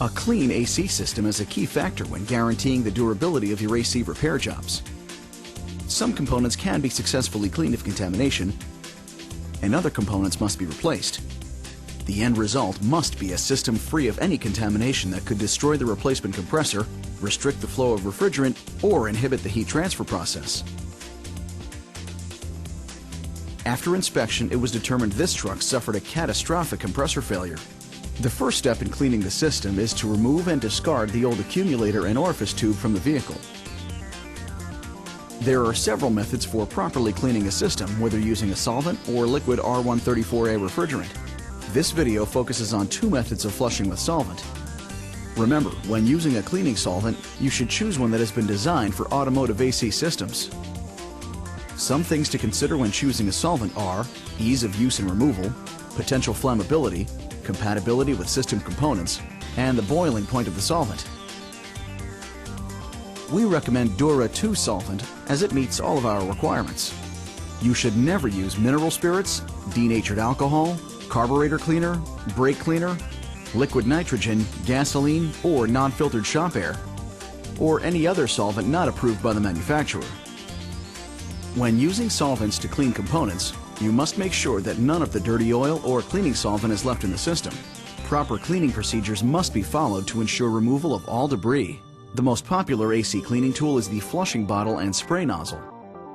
A clean AC system is a key factor when guaranteeing the durability of your AC repair jobs. Some components can be successfully cleaned of contamination, and other components must be replaced. The end result must be a system free of any contamination that could destroy the replacement compressor, restrict the flow of refrigerant, or inhibit the heat transfer process. After inspection, it was determined this truck suffered a catastrophic compressor failure. The first step in cleaning the system is to remove and discard the old accumulator and orifice tube from the vehicle. There are several methods for properly cleaning a system, whether using a solvent or liquid R134A refrigerant. This video focuses on two methods of flushing with solvent. Remember, when using a cleaning solvent, you should choose one that has been designed for automotive AC systems. Some things to consider when choosing a solvent are ease of use and removal, potential flammability, compatibility with system components, and the boiling point of the solvent. We recommend Dura 2 solvent as it meets all of our requirements. You should never use mineral spirits, denatured alcohol, carburetor cleaner, brake cleaner, liquid nitrogen, gasoline, or non-filtered shop air, or any other solvent not approved by the manufacturer. When using solvents to clean components, you must make sure that none of the dirty oil or cleaning solvent is left in the system. Proper cleaning procedures must be followed to ensure removal of all debris. The most popular AC cleaning tool is the flushing bottle and spray nozzle.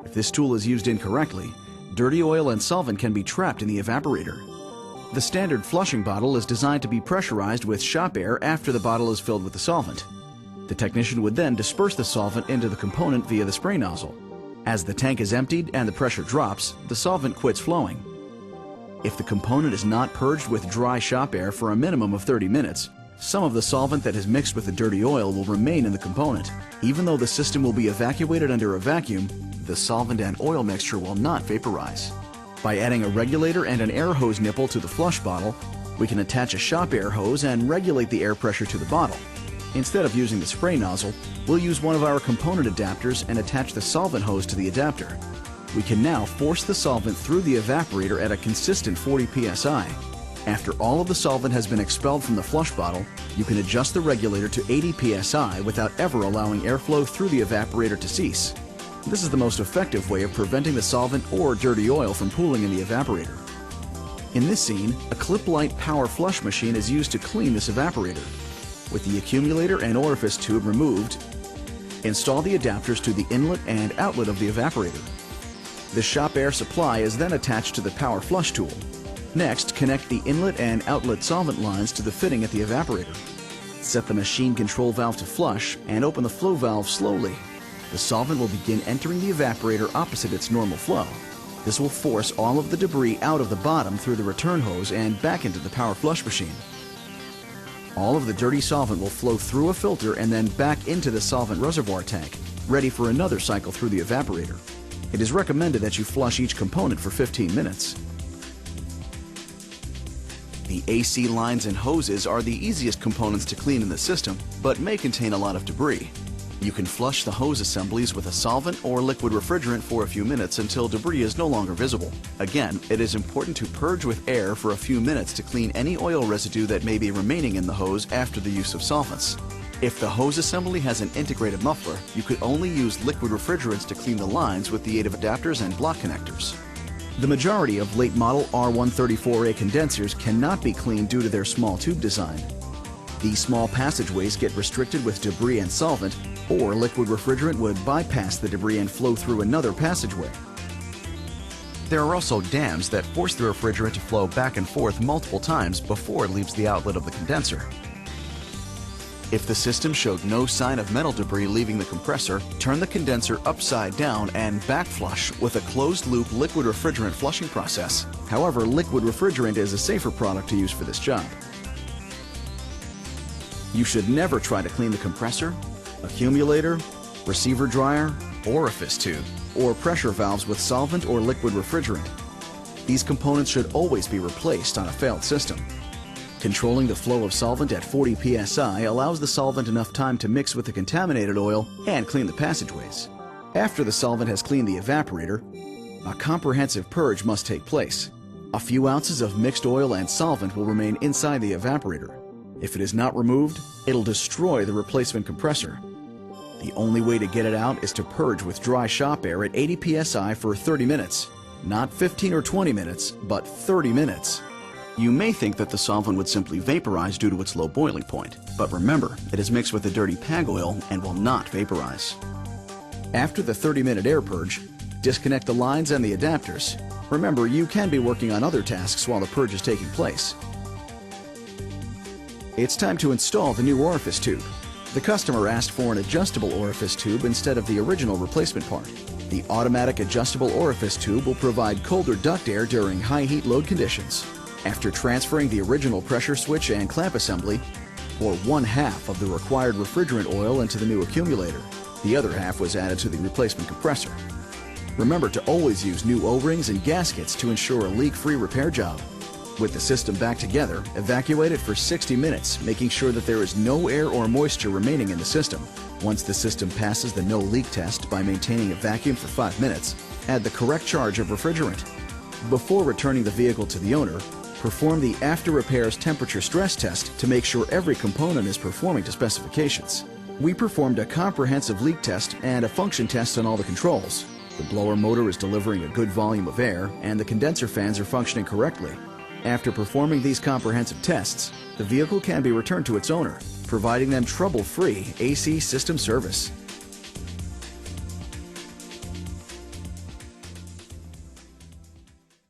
If this tool is used incorrectly, dirty oil and solvent can be trapped in the evaporator. The standard flushing bottle is designed to be pressurized with shop air after the bottle is filled with the solvent. The technician would then disperse the solvent into the component via the spray nozzle. As the tank is emptied and the pressure drops, the solvent quits flowing. If the component is not purged with dry shop air for a minimum of 30 minutes, some of the solvent that has mixed with the dirty oil will remain in the component. Even though the system will be evacuated under a vacuum, the solvent and oil mixture will not vaporize. By adding a regulator and an air hose nipple to the flush bottle, we can attach a shop air hose and regulate the air pressure to the bottle. Instead of using the spray nozzle, we'll use one of our component adapters and attach the solvent hose to the adapter. We can now force the solvent through the evaporator at a consistent 40 psi. After all of the solvent has been expelled from the flush bottle, you can adjust the regulator to 80 psi without ever allowing airflow through the evaporator to cease. This is the most effective way of preventing the solvent or dirty oil from pooling in the evaporator. In this scene, a clip-light power flush machine is used to clean this evaporator. With the accumulator and orifice tube removed, install the adapters to the inlet and outlet of the evaporator. The shop air supply is then attached to the power flush tool. Next, connect the inlet and outlet solvent lines to the fitting at the evaporator. Set the machine control valve to flush and open the flow valve slowly. The solvent will begin entering the evaporator opposite its normal flow. This will force all of the debris out of the bottom through the return hose and back into the power flush machine. All of the dirty solvent will flow through a filter and then back into the solvent reservoir tank, ready for another cycle through the evaporator. It is recommended that you flush each component for 15 minutes. The AC lines and hoses are the easiest components to clean in the system, but may contain a lot of debris. You can flush the hose assemblies with a solvent or liquid refrigerant for a few minutes until debris is no longer visible. Again, it is important to purge with air for a few minutes to clean any oil residue that may be remaining in the hose after the use of solvents. If the hose assembly has an integrated muffler, you could only use liquid refrigerants to clean the lines with the aid of adapters and block connectors. The majority of late model R134A condensers cannot be cleaned due to their small tube design. These small passageways get restricted with debris and solvent, or liquid refrigerant would bypass the debris and flow through another passageway. There are also dams that force the refrigerant to flow back and forth multiple times before it leaves the outlet of the condenser. If the system showed no sign of metal debris leaving the compressor, turn the condenser upside down and back flush with a closed-loop liquid refrigerant flushing process. However, liquid refrigerant is a safer product to use for this job. You should never try to clean the compressor, accumulator, receiver dryer, orifice tube, or pressure valves with solvent or liquid refrigerant. These components should always be replaced on a failed system. Controlling the flow of solvent at 40 psi allows the solvent enough time to mix with the contaminated oil and clean the passageways. After the solvent has cleaned the evaporator, a comprehensive purge must take place. A few ounces of mixed oil and solvent will remain inside the evaporator. If it is not removed, it'll destroy the replacement compressor. The only way to get it out is to purge with dry shop air at 80 psi for 30 minutes. Not 15 or 20 minutes, but 30 minutes. You may think that the solvent would simply vaporize due to its low boiling point, but remember, it is mixed with a dirty PAG oil and will not vaporize. After the 30-minute air purge, disconnect the lines and the adapters. Remember, you can be working on other tasks while the purge is taking place. It's time to install the new orifice tube. The customer asked for an adjustable orifice tube instead of the original replacement part. The automatic adjustable orifice tube will provide colder duct air during high heat load conditions. After transferring the original pressure switch and clamp assembly, pour 1/2 of the required refrigerant oil into the new accumulator. The other half was added to the replacement compressor. Remember to always use new O-rings and gaskets to ensure a leak-free repair job. With the system back together, evacuate it for 60 minutes, making sure that there is no air or moisture remaining in the system. Once the system passes the no leak test by maintaining a vacuum for 5 minutes, add the correct charge of refrigerant. Before returning the vehicle to the owner, perform the after repairs temperature stress test to make sure every component is performing to specifications. We performed a comprehensive leak test and a function test on all the controls. The blower motor is delivering a good volume of air and the condenser fans are functioning correctly. After performing these comprehensive tests, the vehicle can be returned to its owner, providing them trouble-free AC system service.